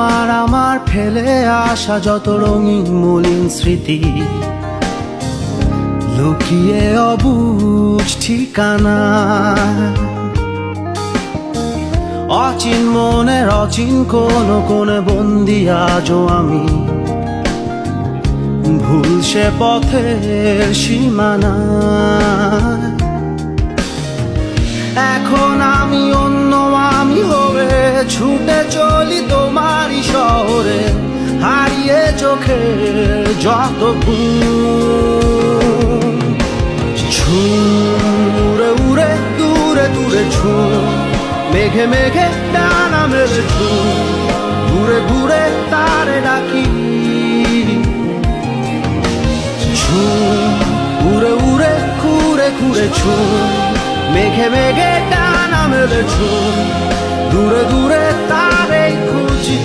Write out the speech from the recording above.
তোমার আমার ফেলে আসা যত রঙিন মলিন স্মৃতি, লুকিয়ে অবুঝ ঠিকানা। অচিন মনের অচিন কোনে বন্দি আজও আমি, ভুল সে পথের সীমানা। এখন আমি অন্য আমি হয়ে ছুটে চলি তোমারই শহরে, হারিয়ে চোখের যত ঘুম। উড়ে উড়ে দূরে দূরে ঝুম, মেঘে মেঘে ডানা মেলে ঝুম, ঘুরে ঘুরে তারে ডাকি। উড়ে উড়ে ঘুরে ঘুরে ঝুম, মেঘে মেঘে ডানা মেলে ঝুম, দূরে দূরে তারে খুঁজি।